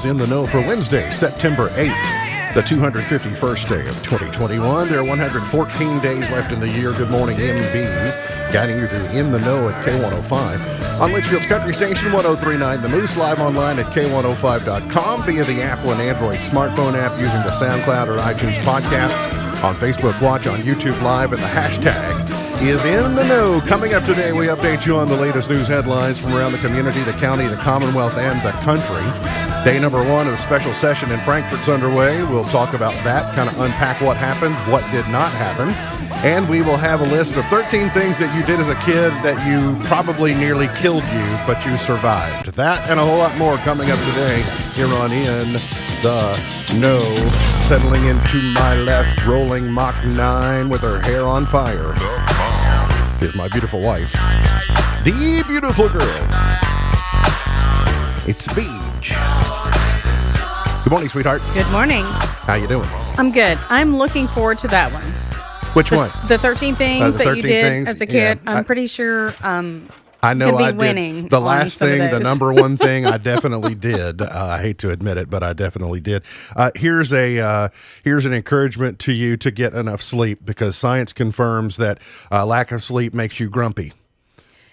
is In the Know for Wednesday, September 8th, the 251st day of 2021. There are 114 days left in the year. Good morning, MB, guiding you through In the Know at K105. On Litchfield's Country Station, 103.9 The Moose, live online at K105.com via the Apple and Android smartphone app using the SoundCloud or iTunes podcast. On Facebook Watch, on YouTube Live, and the hashtag is In the Know. Coming up today, we update you on the latest news headlines from around the community, the county, the Commonwealth, and the country. Day number one of the special session in Frankfort's underway. We'll talk about that, kind of unpack what happened, what did not happen. And we will have a list of 13 things that you did as a kid that you probably nearly killed you, but you survived. That and a whole lot more coming up today here on In the Know. Settling into my left, rolling Mach 9 with her hair on fire, is my beautiful wife, the beautiful girl. It's Beach. Good morning, sweetheart. Good morning. How you doing? I'm good. I'm looking forward to that one. Which one? The 13 things the that you 13 did things? as a kid. Yeah, I'm pretty sure I know could be I did. winning The on last some of thing, the those. number one thing, I definitely did. I hate to admit it, but I definitely did. Here's an encouragement to you to get enough sleep, because science confirms that lack of sleep makes you grumpy.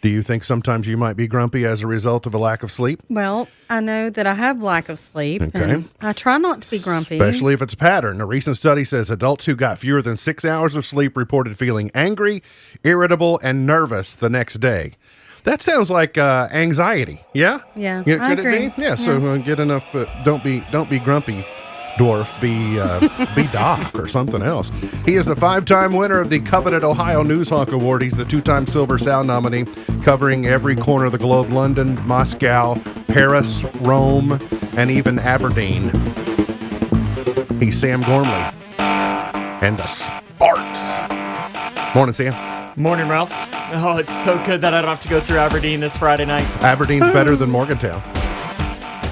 Do you think sometimes you might be grumpy as a result of a lack of sleep? Well, I know that I have lack of sleep. Okay. And I try not to be grumpy. Especially if it's a pattern. A recent study says adults who got fewer than 6 hours of sleep reported feeling angry, irritable, and nervous the next day. That sounds like anxiety. Yeah. Yeah, Could I it agree. be? Yeah. So get enough. Don't be grumpy, dwarf. Be Doc or something else. He is the 5-time winner of the coveted Ohio Newshawk Award. He's the 2-time Silver Sound nominee, covering every corner of the globe: London, Moscow, Paris, Rome, and even Aberdeen. He's Sam Gormley and the Sparks. Morning, Sam. Morning, Ralph. Oh, it's so good that I don't have to go through Aberdeen this Friday night. Aberdeen's better than Morgantown.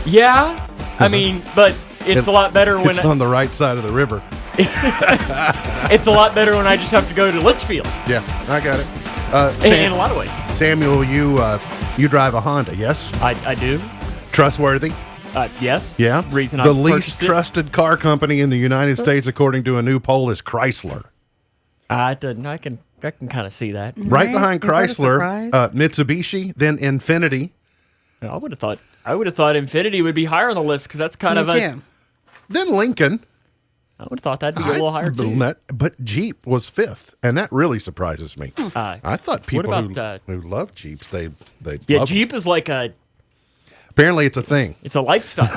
Yeah, I mean, but it's a lot better when It's on the right side of the river. it's a lot better when I just have to go to Litchfield. Yeah, I got it. In a lot of ways, Samuel, you drive a Honda, yes? I do. Trustworthy? Yes. Yeah. Reason the I least purchased it. trusted car company in the United States, according to a new poll, is Chrysler. I can kind of see that. Right behind Is that a Chrysler, surprise? Mitsubishi, then Infiniti, I would have thought Infiniti would be higher on the list because that's kind Me of a. too. then Lincoln. I would have thought that'd be a little higher too. But Jeep was 5th, and that really surprises me. Uh, I thought people about, who love Jeeps, they Yeah, love Jeep is like Apparently, it's a thing. it's a lifestyle.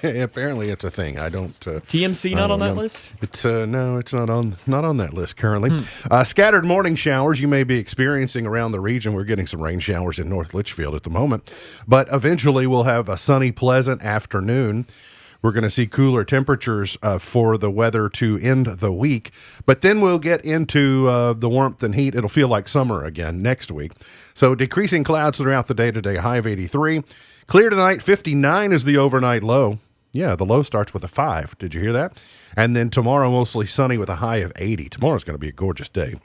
Apparently, it's a thing. I don't. TMC not on that list? It's no, it's not on that list currently. Scattered morning showers you may be experiencing around the region. We're getting some rain showers in North Litchfield at the moment, but eventually we'll have a sunny, pleasant afternoon. We're going to see cooler temperatures for the weather to end the week, but then we'll get into the warmth and heat. It'll feel like summer again next week. So decreasing clouds throughout the day today, high of 83. Clear tonight, 59 is the overnight low. Yeah, the low starts with a 5. Did you hear that? And then tomorrow, mostly sunny with a high of 80. Tomorrow's going to be a gorgeous day.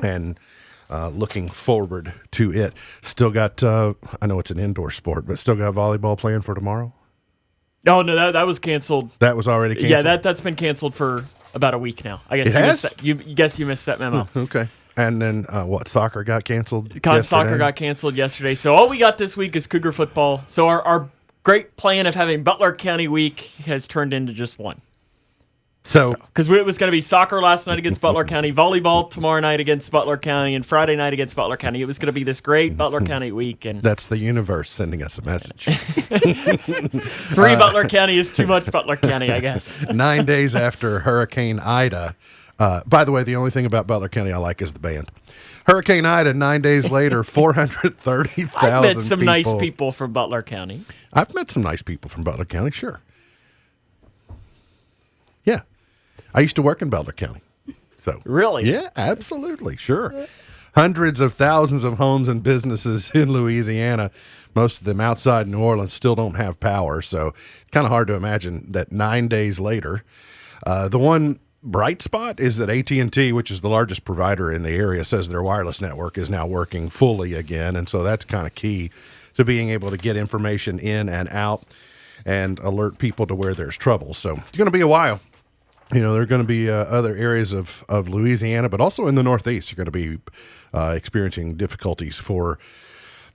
And looking forward to it. Still got, I know it's an indoor sport, but still got volleyball playing for tomorrow? Oh, no, that was canceled. That was already canceled? Yeah, that's been canceled for about a week now. I guess It you has? missed that. You guess you missed that memo. Okay. And then soccer got canceled Soccer yesterday? got canceled yesterday. So all we got this week is Cougar football. So our great plan of having Butler County week has turned into just one. So Because it was going to be soccer last night against Butler County, volleyball tomorrow night against Butler County, and Friday night against Butler County. It was going to be this great Butler County week. And that's the universe sending us a message. three Butler County is too much Butler County, I guess. 9 days after Hurricane Ida. By the way, the only thing about Butler County I like is the band. Hurricane Ida, 9 days later, 430,000 I've met some people. nice people from Butler County. I've met some nice people from Butler County, sure. Yeah. I used to work in Butler County. So Really? Yeah, absolutely, sure. Hundreds of thousands of homes and businesses in Louisiana, most of them outside New Orleans, still don't have power. So it's kind of hard to imagine that 9 days later. The one bright spot is that AT&T, which is the largest provider in the area, says their wireless network is now working fully again. And so that's kind of key to being able to get information in and out. and alert people to where there's trouble. So it's going to be a while. There are going to be other areas of Louisiana, but also in the Northeast, you're going to be experiencing difficulties for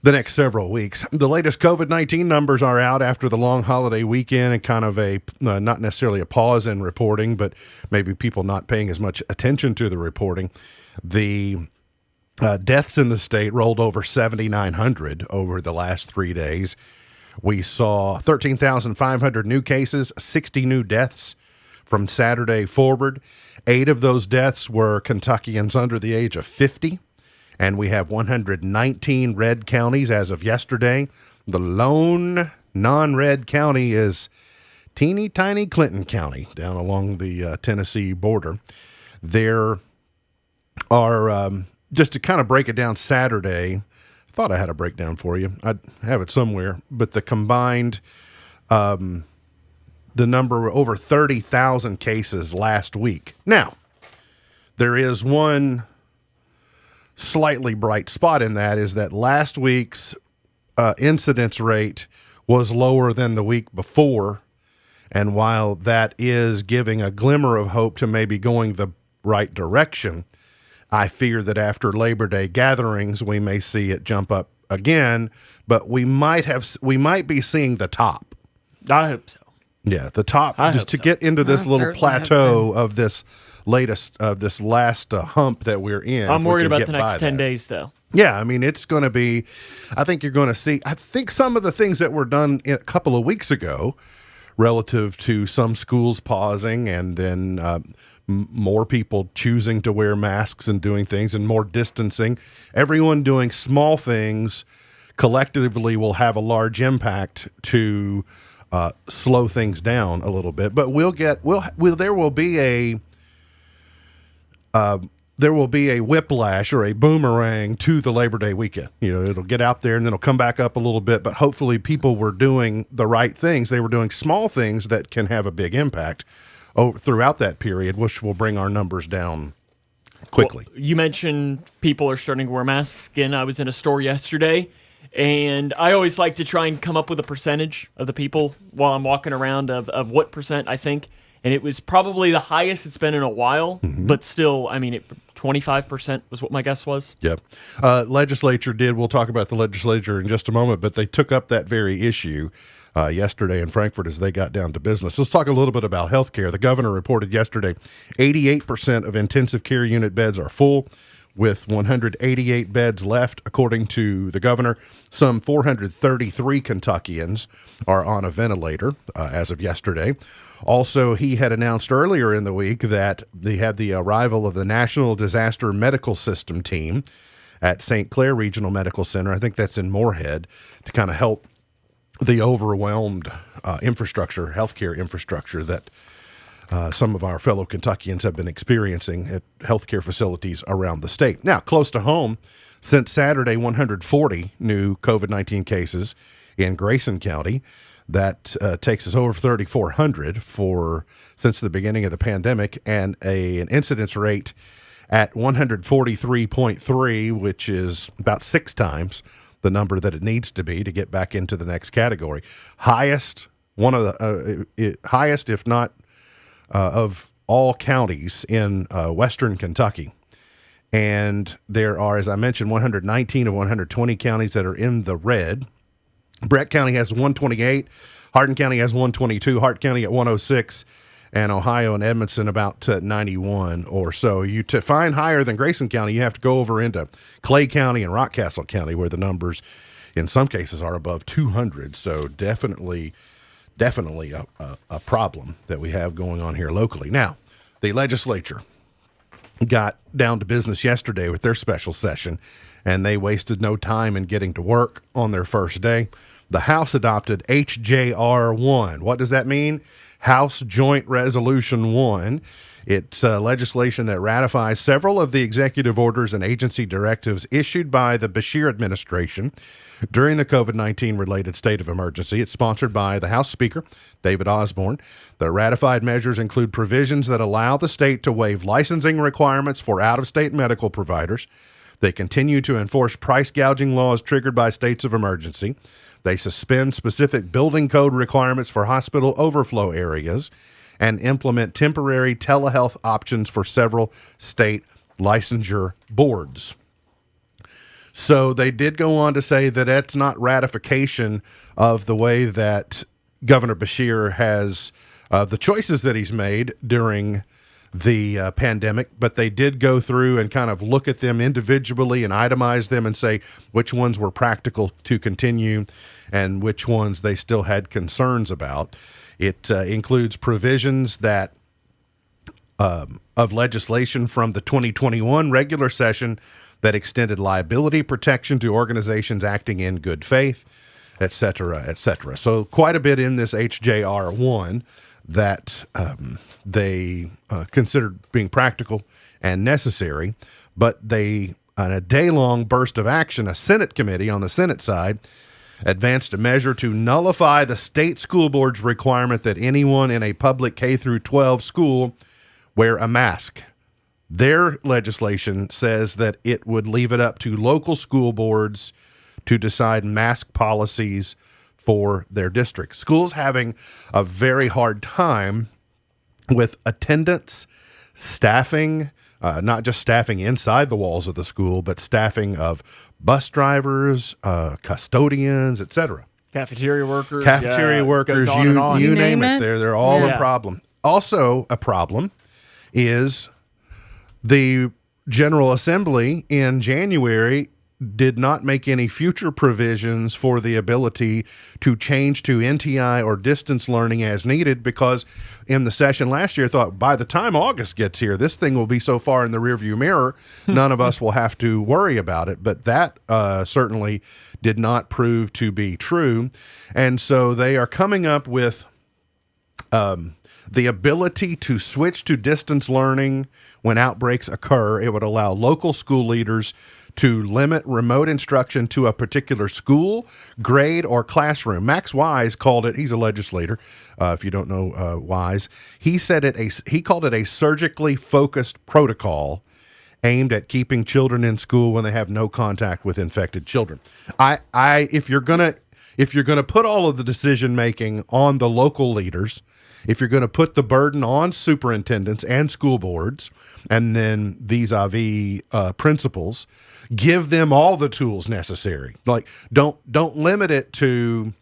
the next several weeks. The latest COVID-19 numbers are out after the long holiday weekend, and kind of a not necessarily a pause in reporting, but maybe people not paying as much attention to the reporting. The deaths in the state rolled over 7,900 over the last 3 days. We saw 13,500 new cases, 60 new deaths from Saturday forward. 8 of those deaths were Kentuckians under the age of 50. And we have 119 red counties as of yesterday. The lone non-red county is teeny tiny Clinton County down along the Tennessee border. There are, just to kind of break it down Saturday, I thought I had a breakdown for you. I have it somewhere. But the combined, the number over 30,000 cases last week. Now, there is one slightly bright spot in that, is that last week's incidence rate was lower than the week before. And while that is giving a glimmer of hope to maybe going the right direction, I fear that after Labor Day gatherings, we may see it jump up again, but we might be seeing the top. I hope so. Yeah, the top, just to get into this little plateau of this last hump that we're in. I'm worried about the next 10 days, though. Yeah, I mean, it's going to be, I think you're going to see, I think some of the things that were done a couple of weeks ago relative to some schools pausing and then more people choosing to wear masks and doing things and more distancing, everyone doing small things collectively will have a large impact to slow things down a little bit. But there will be a whiplash or a boomerang to the Labor Day weekend. It'll get out there and then it'll come back up a little bit, but hopefully people were doing the right things. They were doing small things that can have a big impact throughout that period, which will bring our numbers down quickly. Well, you mentioned people are starting to wear masks again. I was in a store yesterday, and I always like to try and come up with a percentage of the people while I'm walking around of what percent I think. And it was probably the highest it's been in a while, but still, 25% was what my guess was. Yep. Legislature we'll talk about the legislature in just a moment, but they took up that very issue yesterday in Frankfort as they got down to business. Let's talk a little bit about health care. The governor reported yesterday 88% of intensive care unit beds are full, with 188 beds left, according to the governor. Some 433 Kentuckians are on a ventilator as of yesterday. Also, he had announced earlier in the week that they had the arrival of the National Disaster Medical System team at St. Clair Regional Medical Center. I think that's in Moorhead, to kind of help the overwhelmed healthcare infrastructure that some of our fellow Kentuckians have been experiencing at healthcare facilities around the state. Now, close to home, since Saturday, 140 new COVID-19 cases in Grayson County. That takes us over 3,400 since the beginning of the pandemic, and an incidence rate at 143.3, which is about 6 times the number that it needs to be to get back into the next category. Highest, if not of all counties in western Kentucky. And there are, as I mentioned, 119 of 120 counties that are in the red. Brett County has 128, Hardin County has 122, Hart County at 106, and Ohio and Edmondson about 91 or so. To find higher than Grayson County, you have to go over into Clay County and Rockcastle County, where the numbers in some cases are above 200. So definitely a problem that we have going on here locally. Now, the legislature got down to business yesterday with their special session, and they wasted no time in getting to work on their first day. The House adopted HJR 1. What does that mean? House Joint Resolution 1. It's legislation that ratifies several of the executive orders and agency directives issued by the Beshear administration during the COVID-19 related state of emergency. It's sponsored by the House Speaker, David Osborne. The ratified measures include provisions that allow the state to waive licensing requirements for out-of-state medical providers, They continue to enforce price gouging laws triggered by states of emergency. They suspend specific building code requirements for hospital overflow areas and implement temporary telehealth options for several state licensure boards. So they did go on to say that that's not ratification of the way that Governor Beshear has the choices that he's made during the pandemic, but they did go through and kind of look at them individually and itemize them and say which ones were practical to continue and which ones they still had concerns about. It includes provisions that of legislation from the 2021 regular session that extended liability protection to organizations acting in good faith, et cetera, et cetera. So quite a bit in this HJR 1 that they considered being practical and necessary, but they, on a day-long burst of action, a Senate committee on the Senate side advanced a measure to nullify the state school board's requirement that anyone in a public K through 12 school wear a mask. Their legislation says that it would leave it up to local school boards to decide mask policies for their district. Schools having a very hard time with attendance, staffing, not just staffing inside the walls of the school, but staffing of bus drivers, custodians, etc. Cafeteria workers. Workers, goes on and on. you name it. They're all Yeah. a problem. Also a problem is the General Assembly in January did not make any future provisions for the ability to change to NTI or distance learning as needed, because in the session last year thought by the time August gets here, this thing will be so far in the rearview mirror, none of us will have to worry about it. But that certainly did not prove to be true. And so they are coming up with the ability to switch to distance learning when outbreaks occur. It would allow local school leaders to limit remote instruction to a particular school, grade, or classroom. Max Wise called it, he's a legislator, if you don't know Wise, he called it a surgically focused protocol aimed at keeping children in school when they have no contact with infected children. If you're gonna put all of the decision making on the local leaders, if you're going to put the burden on superintendents and school boards, and then vis-a-vis principals, give them all the tools necessary. Like, don't limit it to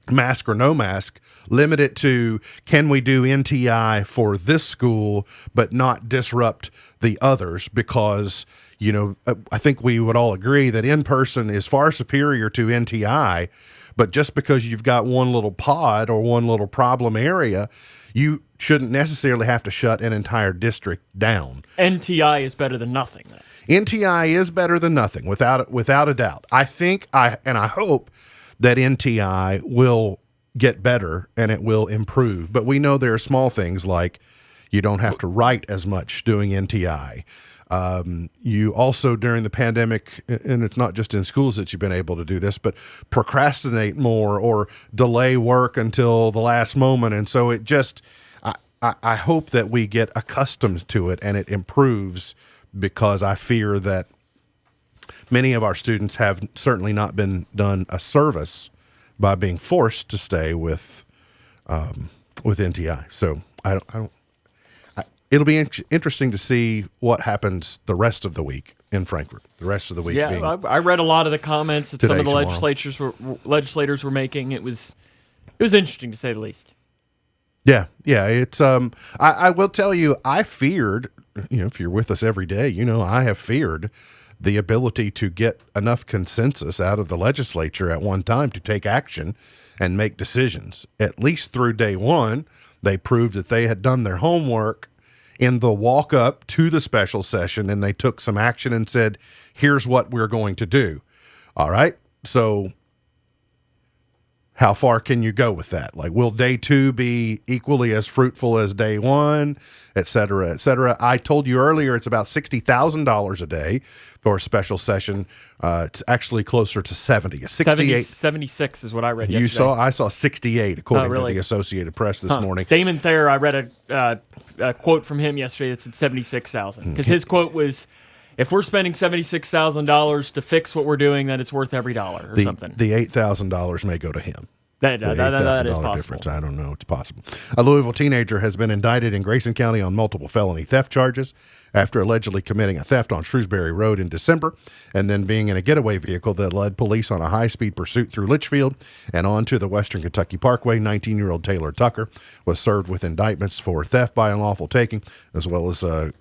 mask or no mask. Limit it to, can we do NTI for this school, but not disrupt the others? Because, you know, I think we would all agree that in-person is far superior to NTI. But just because you've got one little pod or one little problem area, you shouldn't necessarily have to shut an entire district down. NTI is better than nothing, though. NTI is better than nothing, without a doubt. I think I hope that NTI will get better and it will improve. But we know there are small things like you don't have to write as much doing NTI. You also, during the pandemic, and it's not just in schools that you've been able to do this, but procrastinate more or delay work until the last moment. And so it just, I hope that we get accustomed to it and it improves, because I fear that many of our students have certainly not been done a service by being forced to stay with NTI. So it'll be interesting to see what happens the rest of the week in Frankfort. The rest of the week. Yeah, I read a lot of the comments that some of the tomorrow. legislators were making. It was interesting, to say the least. Yeah. It's I will tell you, I feared, you know, if you're with us every day, you know, I have feared the ability to get enough consensus out of the legislature at one time to take action and make decisions. At least through day one, they proved that they had done their homework in the walk up to the special session, and they took some action and said, here's what we're going to do. All right. So how far can you go with that? Like, will day two be equally as fruitful as day one, et cetera, et cetera? I told you earlier, it's about $60,000 a day for a special session. It's actually closer to 70. 76 is what I read yesterday. I saw 68 according to the Associated Press this morning. Damon Thayer, I read a quote from him yesterday that said 76,000, because his quote was, if we're spending $76,000 to fix what we're doing, then it's worth every dollar or something. The $8,000 may go to him. That is $8,000 possible. difference. I don't know. It's possible. A Louisville teenager has been indicted in Grayson County on multiple felony theft charges after allegedly committing a theft on Shrewsbury Road in December and then being in a getaway vehicle that led police on a high-speed pursuit through Litchfield and onto the Western Kentucky Parkway. 19-year-old Taylor Tucker was served with indictments for theft by unlawful taking, as well as a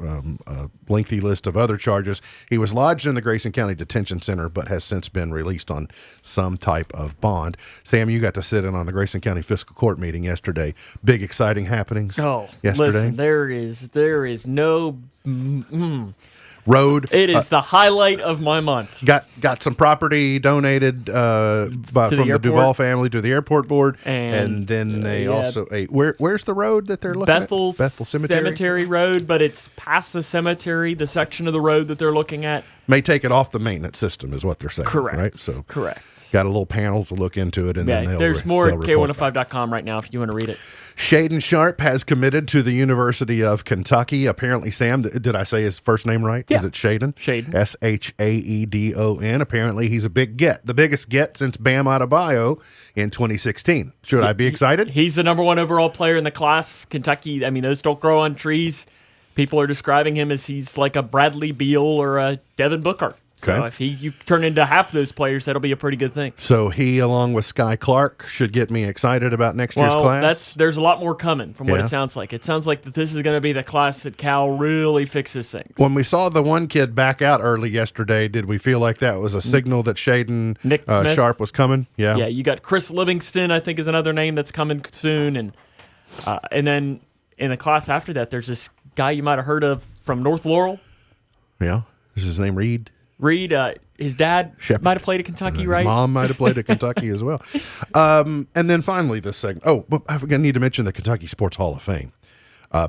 lengthy list of other charges. He was lodged in the Grayson County Detention Center, but has since been released on some type of bond. Sam, you got to sit in on the Grayson County Fiscal Court meeting yesterday. Big, exciting happenings yesterday. Listen, there is no road. It is the highlight of my month. Got some property donated from the Duval family to the airport board, and then they also where's the road that they're looking at? Bethel Cemetery Road, but it's past the cemetery. The section of the road that they're looking at may take it off the maintenance system, is what they're saying. Correct. Right. So correct. Got a little panel to look into it, and then there's more at K105.com right now if you want to read it. Shaden Sharp has committed to the University of Kentucky. Apparently, Sam, did I say his first name right? Yeah. Is it Shaden? Shaden. Shaedon. Apparently, he's a big get. The biggest get since Bam Adebayo in 2016. Should I be excited? He's the number 1 overall player in the class. Kentucky, I mean, those don't grow on trees. People are describing him as he's like a Bradley Beal or a Devin Booker. So if you turn into half those players, that'll be a pretty good thing. So he, along with Sky Clark, should get me excited about next year's class? There's a lot more coming from what it sounds like. It sounds like that this is going to be the class that Cal really fixes things. When we saw the one kid back out early yesterday, did we feel like that was a signal that Shaden Sharp was coming? Yeah. Yeah, you got Chris Livingston, I think is another name that's coming soon. And then in the class after that, there's this guy you might have heard of from North Laurel. Yeah. Is his name Reed? His dad might have played at Kentucky, right? His mom might have played at Kentucky as well. And then finally this segment. Oh, I need to mention the Kentucky Sports Hall of Fame.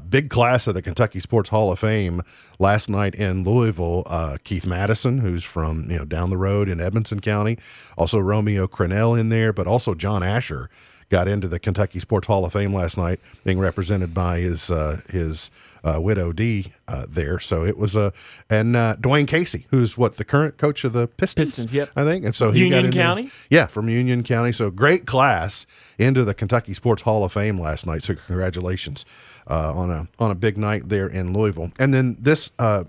Big class of the Kentucky Sports Hall of Fame last night in Louisville. Keith Madison, who's from down the road in Edmonson County. Also Romeo Crennel in there, but also John Asher got into the Kentucky Sports Hall of Fame last night, being represented by his widow Dee there. So it was and Dwayne Casey, who's the current coach of the Pistons, yep. I think. And so he Union got in County? there. Yeah, from Union County. So great class into the Kentucky Sports Hall of Fame last night. So congratulations on a big night there in Louisville. And then this I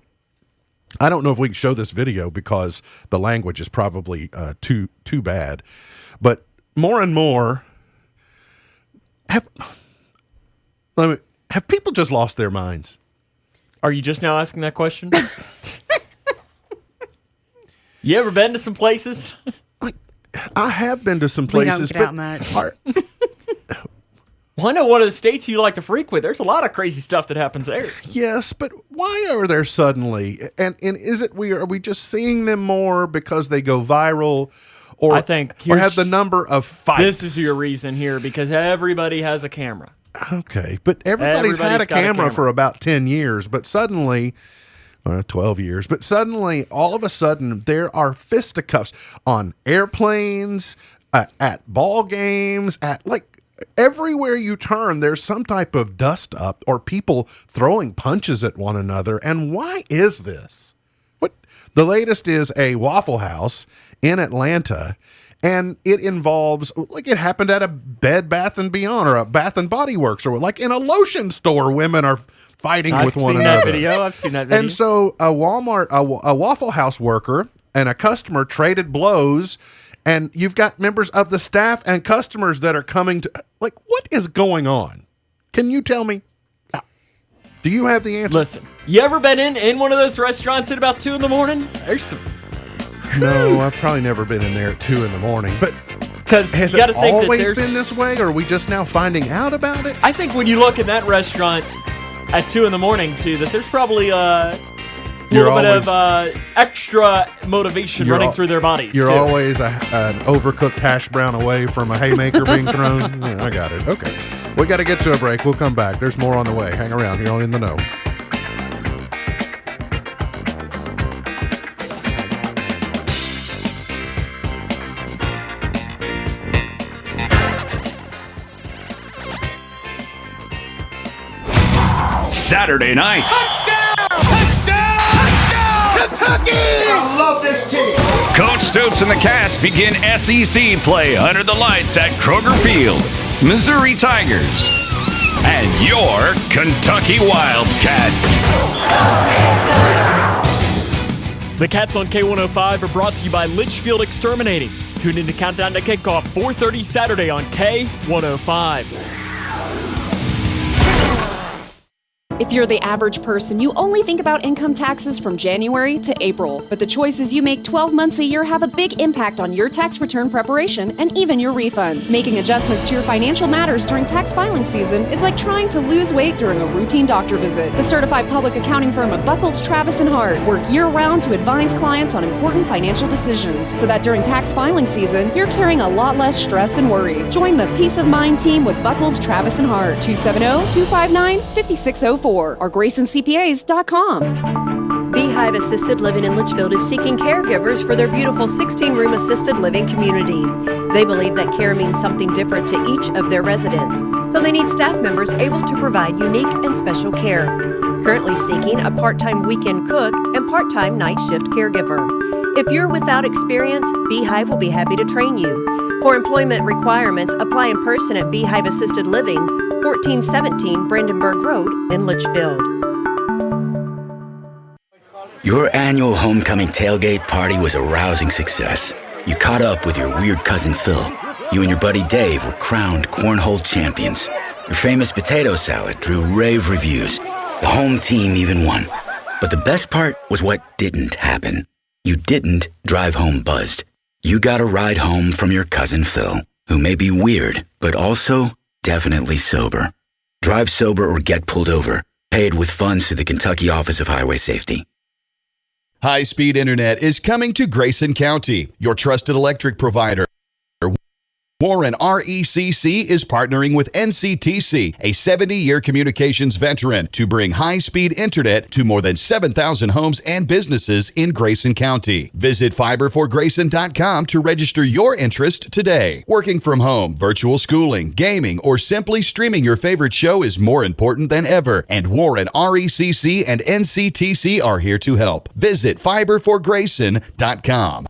don't know if we can show this video because the language is probably too bad. But more and more have people just lost their minds? Are you just now asking that question? You ever been to some places? I have been to some places. We don't get out much. Well, I know one of the states you like to frequent. There's a lot of crazy stuff that happens there. Yes, but why are there suddenly? And is it are we just seeing them more because they go viral? Or I think or have the number of fights? This is your reason here because everybody has a camera. Okay, but everybody's had a camera for about 10 years, but suddenly, 12 years, but suddenly, all of a sudden, there are fisticuffs on airplanes, at ball games, everywhere you turn, there's some type of dust up or people throwing punches at one another. And why is this? The latest is a Waffle House in Atlanta, and it involves, it happened at a Bed Bath & Beyond or a Bath & Body Works or in a lotion store, women are fighting with one another. I've seen that video. And so a Waffle House worker and a customer traded blows, and you've got members of the staff and customers that are coming to, what is going on? Can you tell me? Do you have the answer? Listen, you ever been in one of those restaurants at about 2 in the morning? There's some. No, I've probably never been in there at 2 in the morning. But has it always been this way, or are we just now finding out about it? I think when you look in that restaurant at 2 in the morning, too, that there's probably a little bit of extra motivation running through their bodies. You're always an overcooked hash brown away from a haymaker being thrown. Yeah, I got it. Okay. We got to get to a break. We'll come back. There's more on the way. Hang around here on In the Know. Saturday night. Touchdown! Touchdown! Touchdown! Kentucky! I love this team. Coach Stoops and the Cats begin SEC play under the lights at Kroger Field. Missouri Tigers and your Kentucky Wildcats. The Cats on K105 are brought to you by Litchfield Exterminating. Tune in to Countdown to Kickoff, 4:30 Saturday on K105. If you're the average person, you only think about income taxes from January to April. But the choices you make 12 months a year have a big impact on your tax return preparation and even your refund. Making adjustments to your financial matters during tax filing season is like trying to lose weight during a routine doctor visit. The certified public accounting firm of Buckles, Travis & Hart work year-round to advise clients on important financial decisions so that during tax filing season, you're carrying a lot less stress and worry. Join the Peace of Mind team with Buckles, Travis & Hart, 270-259-5604 or GraysonCPAs.com. Beehive Assisted Living in Litchfield is seeking caregivers for their beautiful 16-room assisted living community. They believe that care means something different to each of their residents, so they need staff members able to provide unique and special care. Currently seeking a part-time weekend cook and part-time night shift caregiver. If you're without experience, Beehive will be happy to train you. For employment requirements, apply in person at Beehive Assisted Living, 1417 Brandenburg Road in Litchfield. Your annual homecoming tailgate party was a rousing success. You caught up with your weird cousin Phil. You and your buddy Dave were crowned cornhole champions. Your famous potato salad drew rave reviews. The home team even won. But the best part was what didn't happen. You didn't drive home buzzed. You got a ride home from your cousin Phil, who may be weird, but also definitely sober. Drive sober or get pulled over. Paid with funds through the Kentucky Office of Highway Safety. High-speed internet is coming to Grayson County, your trusted electric provider. Warren RECC is partnering with NCTC, a 70-year communications veteran, to bring high-speed internet to more than 7,000 homes and businesses in Grayson County. Visit fiberforgrayson.com to register your interest today. Working from home, virtual schooling, gaming, or simply streaming your favorite show is more important than ever, and Warren RECC and NCTC are here to help. Visit fiberforgrayson.com.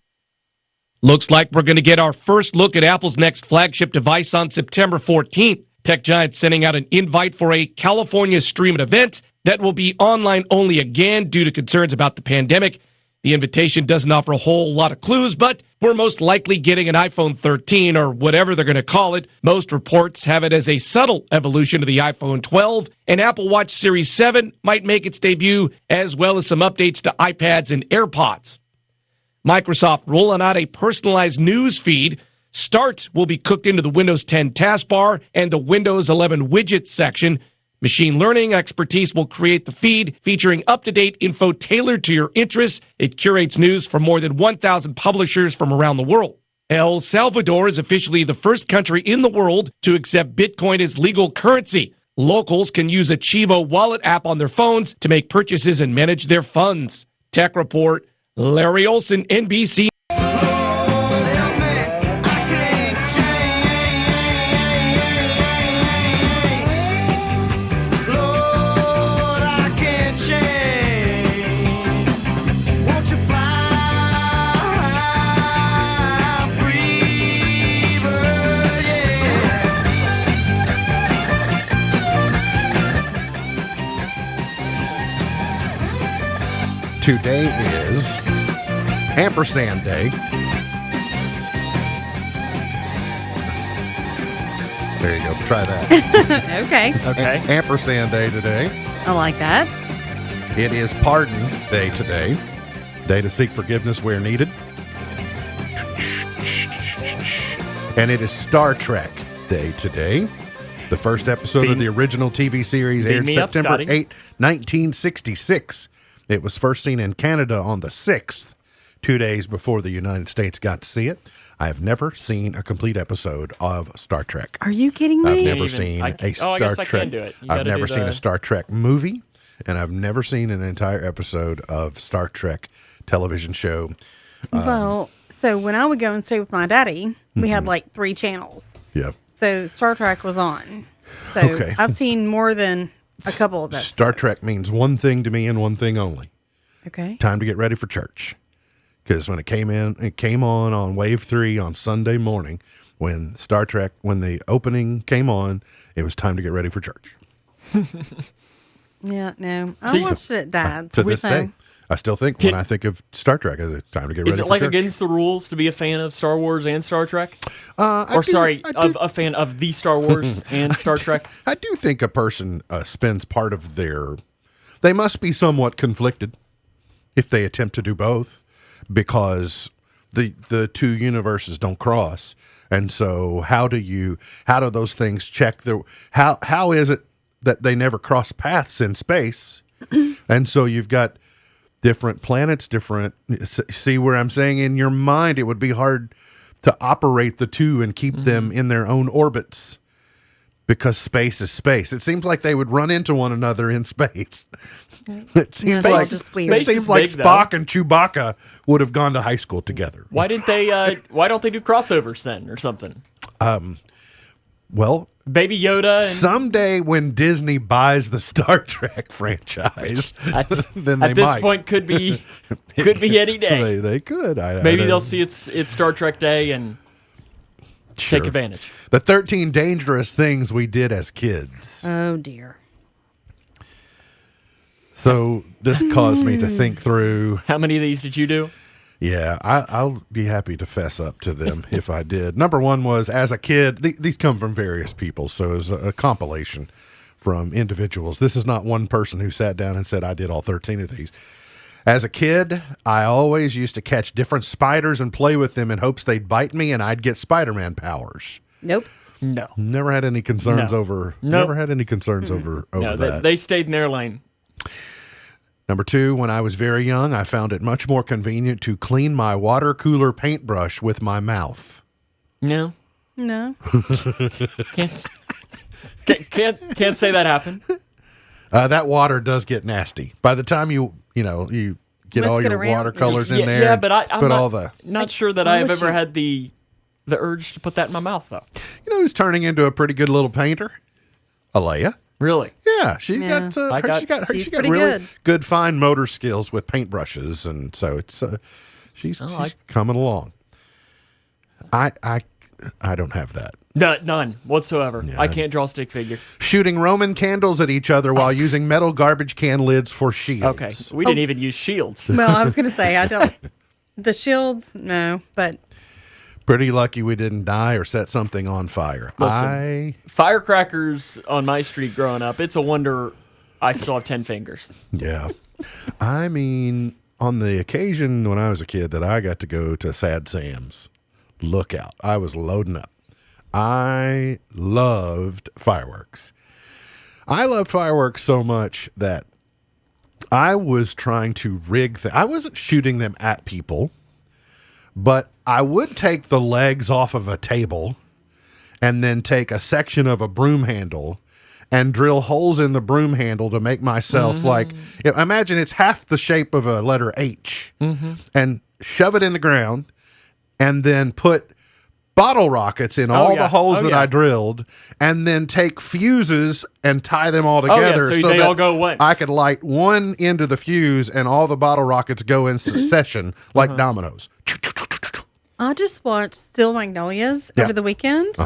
Looks like we're going to get our first look at Apple's next flagship device on September 14th. Tech Giant sending out an invite for a California streaming event that will be online only again due to concerns about the pandemic. The invitation doesn't offer a whole lot of clues, but we're most likely getting an iPhone 13 or whatever they're going to call it. Most reports have it as a subtle evolution of the iPhone 12, and Apple Watch Series 7 might make its debut, as well as some updates to iPads and AirPods. Microsoft rolling out a personalized news feed. Start will be cooked into the Windows 10 taskbar and the Windows 11 widgets section. Machine learning expertise will create the feed, featuring up-to-date info tailored to your interests. It curates news from more than 1,000 publishers from around the world. El Salvador is officially the first country in the world to accept Bitcoin as legal currency. Locals can use a Chivo wallet app on their phones to make purchases and manage their funds. Tech Report, Larry Olson, NBC. Today is Ampersand Day. There you go. Try that. Okay. Okay. Ampersand Day today. I like that. It is Pardon Day today. Day to seek forgiveness where needed. And it is Star Trek Day today. The first episode of the original TV series aired September 8, 1966. It was first seen in Canada on the 6th, 2 days before the United States got to see it. I have never seen a complete episode of Star Trek. Are you kidding me? I've never seen a Star I Trek. can do it. I've never seen a Star Trek movie, and I've never seen an entire episode of Star Trek television show. Well, so when I would go and stay with my daddy, we had like 3 channels. Yeah. So Star Trek was on. So Okay. I've seen more than a couple of those. Star Trek means one thing to me and one thing only. Okay. Time to get ready for church. Because when it came on Wave 3 on Sunday morning, when Star Trek, when the opening came on, it was time to get ready for church. Yeah, no. I watched it at Dad's. To this so- day, I still think when I think of Star Trek, it's time to get ready Is for it like church. against the rules to be a fan of Star Wars and Star Trek? I do- A fan of the Star Wars and Star Trek? I do think a person spends part of their. They must be somewhat conflicted if they attempt to do both, because the two universes don't cross, and so how do those things check the how is it that they never cross paths in space, and so you've got different planets, see where I'm saying in your mind it would be hard to operate the two and keep them in their own orbits. Because space is space. It seems like they would run into one another in space. It seems Yeah, like just weird. it Space seems is like big, though. Spock and Chewbacca would have gone to high school together. Why didn't they? Why don't they do crossovers then, or something? Well, Baby Yoda and someday when Disney buys the Star Trek franchise, then they at this might. point could be any day. They could. Maybe they'll see it's Star Trek Day and Sure. take advantage. The 13 dangerous things we did as kids. Oh, dear. So this caused me to think through. How many of these did you do? Yeah, I'll be happy to fess up to them if I did. Number one was, as a kid, these come from various people, so it's a compilation from individuals. This is not one person who sat down and said, I did all 13 of these. As a kid, I always used to catch different spiders and play with them in hopes they'd bite me and I'd get Spider-Man powers. Nope. No. Never had any concerns No. over. Nope. Never had any concerns over No, that. they stayed in their lane. Number two, when I was very young, I found it much more convenient to clean my water cooler paintbrush with my mouth. No. No. Can't say that happened. That water does get nasty. By the time you get Whisk all it your around. watercolors in Yeah, there, yeah, and but I'm put not, all the. not sure that why I have would ever you? had the urge to put that in my mouth, though. You know who's turning into a pretty good little painter? Alea. Really? Yeah, she Yeah. got She's she got pretty really good. good fine motor skills with paintbrushes, and so it's she's coming along. I don't have that. No, none whatsoever. Yeah. I can't draw a stick figure. Shooting Roman candles at each other while using metal garbage can lids for shields. Okay, we didn't even use shields. Well, I was going to say, I don't. The shields, no. But Pretty lucky we didn't die or set something on fire. Listen. Firecrackers on my street growing up, it's a wonder I still have 10 fingers. Yeah. I mean, on the occasion when I was a kid that I got to go to Sad Sam's, look out. I was loading up. I loved fireworks. I loved fireworks so much that I was trying to rig I wasn't shooting them at people, but I would take the legs off of a table and then take a section of a broom handle and drill holes in the broom handle to make myself like, imagine it's half the shape of a letter H, and shove it in the ground and then put bottle rockets in all the holes that I drilled, and then take fuses and tie them all together so they that all go once. I could light one end of the fuse and all the bottle rockets go in succession like dominoes. I just watched Steel Magnolias Yeah. over the weekend.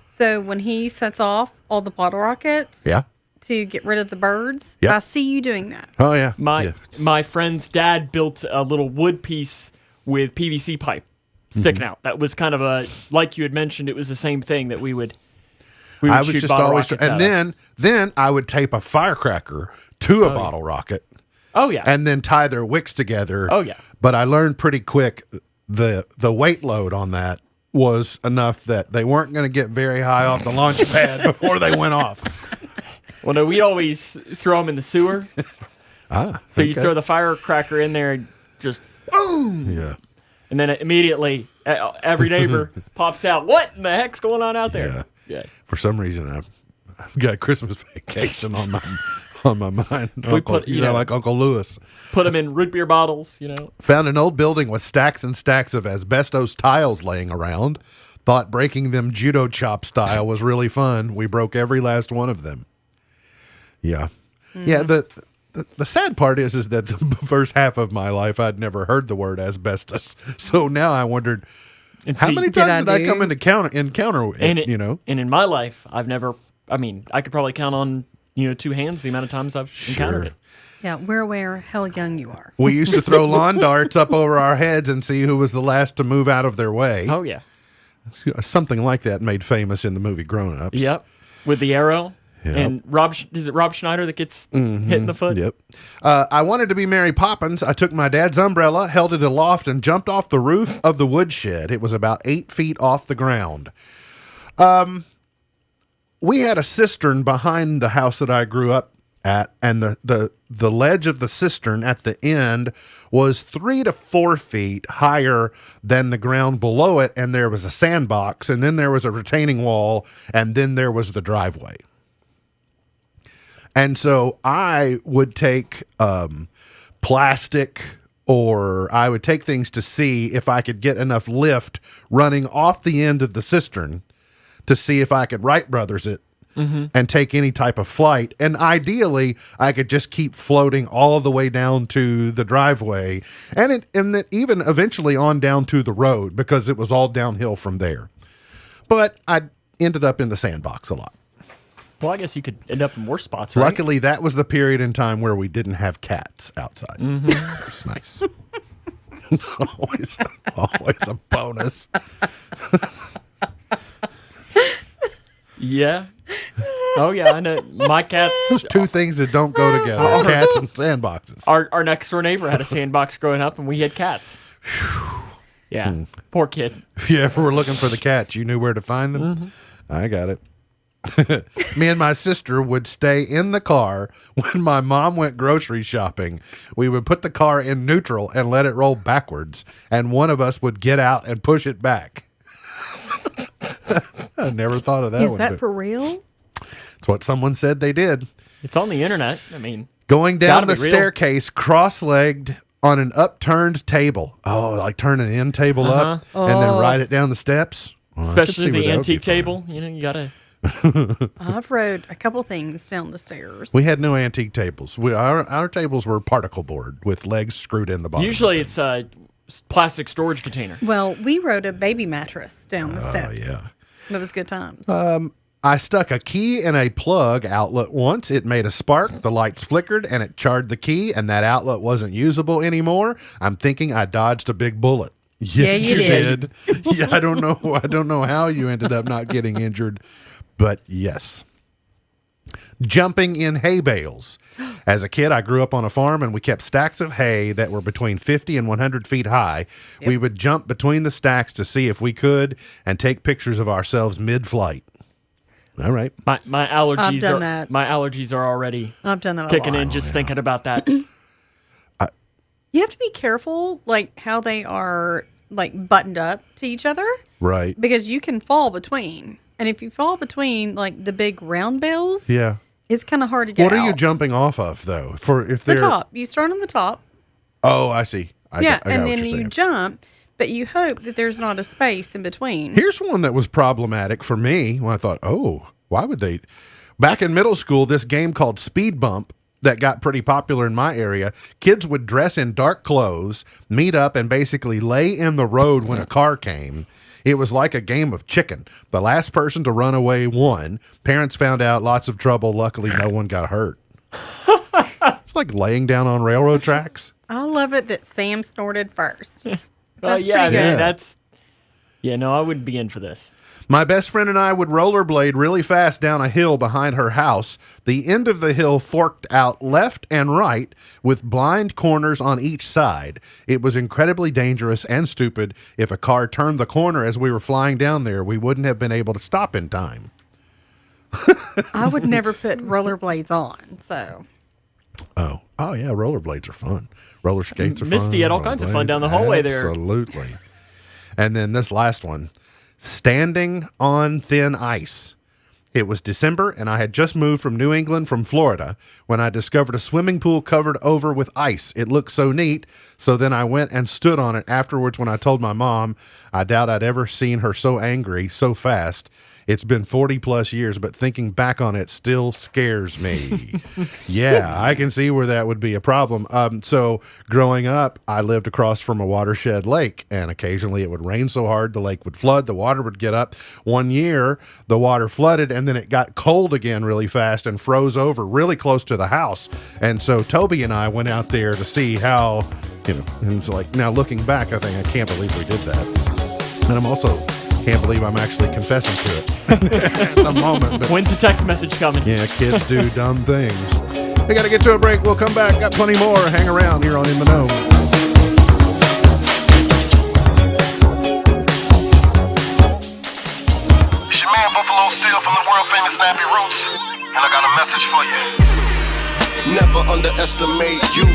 So when he sets off all the bottle rockets Yeah. to get rid of the birds, Yep. I see you doing that. Oh, yeah. My friend's dad built a little wood piece with PVC pipe sticking out. That was kind of a, like you had mentioned, it was the same thing that we would I was shoot just bottle always, rockets out and of. then I would tape a firecracker to a bottle rocket. Oh yeah. And then tie their wicks together. Oh, yeah. But I learned pretty quick the weight load on that was enough that they weren't going to get very high off the launch pad before they went off. Well, no, we'd always throw them in the sewer. So you okay. throw the firecracker in there and just boom. Yeah. And then immediately every neighbor pops out. What in the heck's going on out there? Yeah. For some reason, I've got Christmas Vacation on my mind. You sound like Uncle Lewis. Put them in root beer bottles, Found an old building with stacks and stacks of asbestos tiles laying around. Thought breaking them judo chop style was really fun. We broke every last one of them. Yeah. Yeah, the sad part is that the first half of my life I'd never heard the word asbestos. So now I wondered And how see, many Did I times did I do? come into encounter it, and it, you know? and in my life, I've never. I mean, I could probably count on two hands the amount of times I've encountered it. Yeah, we're aware how young you are. We used to throw lawn darts up over our heads and see who was the last to move out of their way. Oh yeah. Something like that made famous in the movie Grown Ups. Yep. With the arrow. Yep. And is it Rob Schneider that gets hit in the foot? Yep. I wanted to be Mary Poppins. I took my dad's umbrella, held it aloft, and jumped off the roof of the woodshed. It was about 8 feet off the ground. We had a cistern behind the house that I grew up at, and the ledge of the cistern at the end was 3 to 4 feet higher than the ground below it, and there was a sandbox, and then there was a retaining wall, and then there was the driveway. And so I would take plastic, or I would take things to see if I could get enough lift running off the end of the cistern to see if I could Wright Brothers it and take any type of flight. And ideally, I could just keep floating all the way down to the driveway and then even eventually on down to the road, because it was all downhill from there. But I ended up in the sandbox a lot. Well, I guess you could end up in worse spots, right? Luckily, that was the period in time where we didn't have cats outside. It was nice. It's always a bonus. Yeah. Oh, yeah, I know. My cats... Those two things that don't go together, cats and sandboxes. Our next door neighbor had a sandbox growing up, and we had cats. Yeah. Poor kid. If you ever were looking for the cats, you knew where to find them. I got it. Me and my sister would stay in the car when my mom went grocery shopping. We would put the car in neutral and let it roll backwards, and one of us would get out and push it back. I never thought of that. Is that for real? It's what someone said they did. It's on the internet. I mean, Going down the gotta be real. staircase cross-legged on an upturned table. Oh, like turn an end table up and then ride it down the steps. Well, I could especially see where the that would be antique fun. table. You got to... I've rode a couple things down the stairs. We had no antique tables. Our tables were particle board with legs screwed in the bottom. Usually it's a plastic storage container. Well, we rode a baby mattress down the steps. Oh, yeah. It was good times. I stuck a key in a plug outlet once. It made a spark. The lights flickered, and it charred the key, and that outlet wasn't usable anymore. I'm thinking I dodged a big bullet. Yes, you did. Yeah, I don't know how you ended up not getting injured, but yes. Jumping in hay bales. As a kid, I grew up on a farm, and we kept stacks of hay that were between 50 and 100 feet high. Yep. We would jump between the stacks to see if we could and take pictures of ourselves mid-flight. All right. My allergies I've done are that. my allergies are already I've done that a kicking lot. in just thinking about that. You have to be careful, like how they are like buttoned up to each other, Right. because you can fall between. And if you fall between like the big round bales, Yeah. it's kind of hard to get What out. are you jumping off of, though? For if The they're top. You start on the top. Oh, I see. I got and what then you're you saying. jump, but you hope that there's not a space in between. Here's one that was problematic for me when I thought, oh, why would they? Back in middle school, this game called Speed Bump that got pretty popular in my area. Kids would dress in dark clothes, meet up, and basically lay in the road when a car came. It was like a game of chicken. The last person to run away won. Parents found out, lots of trouble. Luckily, no one got hurt. It's like laying down on railroad tracks. I love it that Sam snorted first. Yeah, pretty I mean, good. that's... Yeah, no, I wouldn't be in for this. My best friend and I would rollerblade really fast down a hill behind her house. The end of the hill forked out left and right with blind corners on each side. It was incredibly dangerous and stupid. If a car turned the corner as we were flying down there, we wouldn't have been able to stop in time. I would never put rollerblades on, so. Oh yeah, rollerblades are fun. Roller skates are fun. Misty had all kinds of fun down the hallway there. Absolutely. And then this last one, standing on thin ice. It was December, and I had just moved from New England from Florida when I discovered a swimming pool covered over with ice. It looked so neat, so then I went and stood on it afterwards when I told my mom. I doubt I'd ever seen her so angry so fast. It's been 40 plus years, but thinking back on it still scares me. Yeah, I can see where that would be a problem. So growing up, I lived across from a watershed lake, and occasionally it would rain so hard the lake would flood, the water would get up. One year, the water flooded, and then it got cold again really fast and froze over really close to the house. And so Toby and I went out there to see how, and it's like, now looking back, I think I can't believe we did that. And I'm also can't believe I'm actually confessing to it at the moment. But when's the text message coming? Yeah, kids do dumb things. We got to get to a break. We'll come back. Got plenty more. Hang around here on In the Know. It's your man Buffalo Steel from the world famous Nappy Roots, and I got a message for you. Never underestimate you.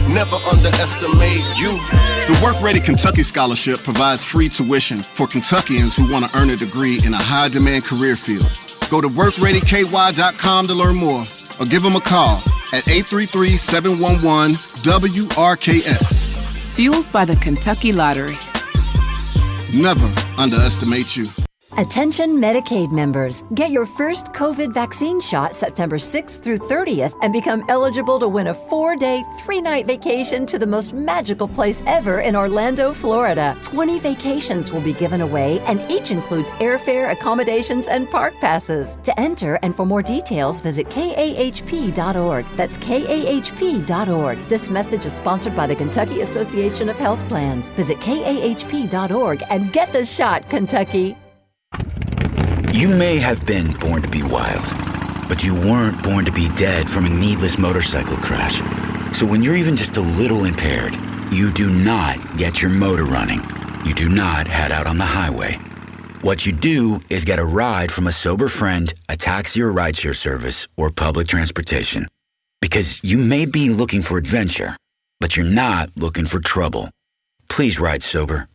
Never underestimate you. The Work Ready Kentucky Scholarship provides free tuition for Kentuckians who want to earn a degree in a high-demand career field. Go to workreadyky.com to learn more, or give them a call at 833-711-WRKS. Fueled by the Kentucky Lottery. Never underestimate you. Attention Medicaid members, get your first COVID vaccine shot September 6th through 30th and become eligible to win a 4-day, 3-night vacation to the most magical place ever in Orlando, Florida. 20 vacations will be given away, and each includes airfare, accommodations, and park passes. To enter and for more details, visit KAHP.org. That's KAHP.org. This message is sponsored by the Kentucky Association of Health Plans. Visit KAHP.org and get the shot, Kentucky. You may have been born to be wild, but you weren't born to be dead from a needless motorcycle crash. So when you're even just a little impaired, you do not get your motor running. You do not head out on the highway. What you do is get a ride from a sober friend, a taxi or rideshare service, or public transportation. Because you may be looking for adventure, but you're not looking for trouble. Please ride sober.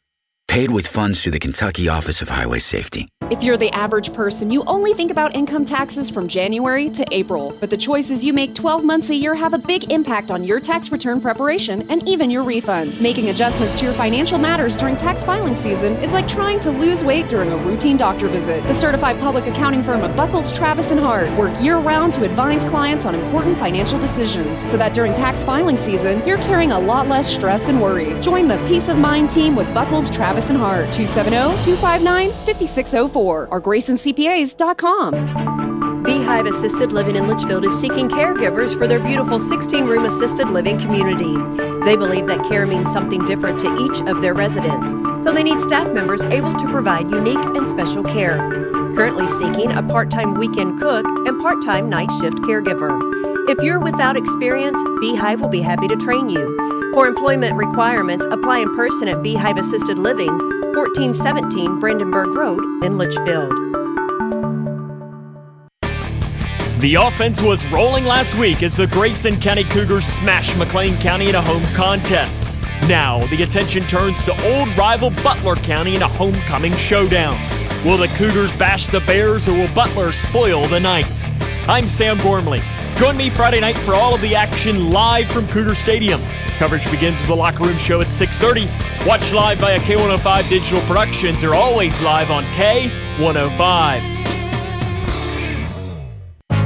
Paid with funds through the Kentucky Office of Highway Safety. If you're the average person, you only think about income taxes from January to April. But the choices you make 12 months a year have a big impact on your tax return preparation and even your refund. Making adjustments to your financial matters during tax filing season is like trying to lose weight during a routine doctor visit. The certified public accounting firm of Buckles, Travis & Hart work year-round to advise clients on important financial decisions so that during tax filing season, you're carrying a lot less stress and worry. Join the Peace of Mind team with Buckles, Travis & Hart, 270-259-5604 or GraysonCPAs.com. Beehive Assisted Living in Litchfield is seeking caregivers for their beautiful 16-room assisted living community. They believe that care means something different to each of their residents, so they need staff members able to provide unique and special care. Currently seeking a part-time weekend cook and part-time night shift caregiver. If you're without experience, Beehive will be happy to train you. For employment requirements, apply in person at Beehive Assisted Living, 1417 Brandenburg Road in Litchfield. The offense was rolling last week as the Grayson County Cougars smashed McLean County in a home contest. Now, the attention turns to old rival Butler County in a homecoming showdown. Will the Cougars bash the Bears, or will Butler spoil the Knights? I'm Sam Gormley. Join me Friday night for all of the action live from Cougar Stadium. Coverage begins with the Locker Room Show at 6:30. Watch live via K105 Digital Productions or always live on K105.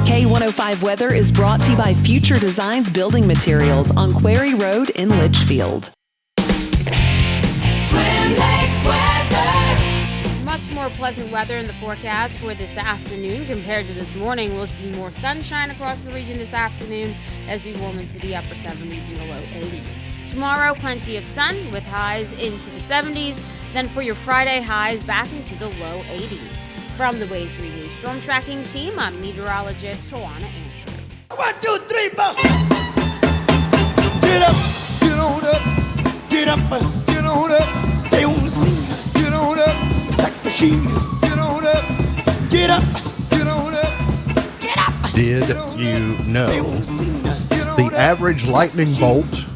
K105 Weather is brought to you by Future Designs Building Materials on Quarry Road in Litchfield. Twin Lakes weather. Much more pleasant weather in the forecast for this afternoon compared to this morning. We'll see more sunshine across the region this afternoon as we warm into the upper 70s and the low 80s. Tomorrow, plenty of sun with highs into the 70s. Then for your Friday, highs back into the low 80s. From the Wave 3 News Storm Tracking Team, I'm meteorologist Tawana Andrew. 1, 2, 3, 4. Get up, get on up, get up, get on up, stay on the scene, get on up, sex machine, get on up, get up, get on up, get up. Did you know the average lightning bolt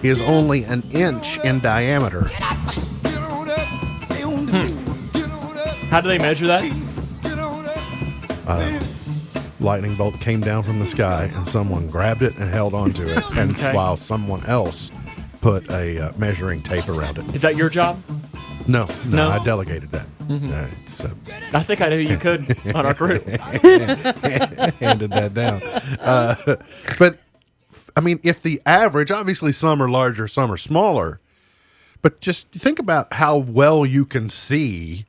is only an inch in diameter? How do they measure that? lightning bolt came down from the sky, and someone grabbed it and held onto it, and while someone else put a measuring tape around it. Is that your job? No, I delegated that. I think I knew you could on our crew. Handed that down. But, I mean, if the average, obviously some are larger, some are smaller, but just think about how well you can see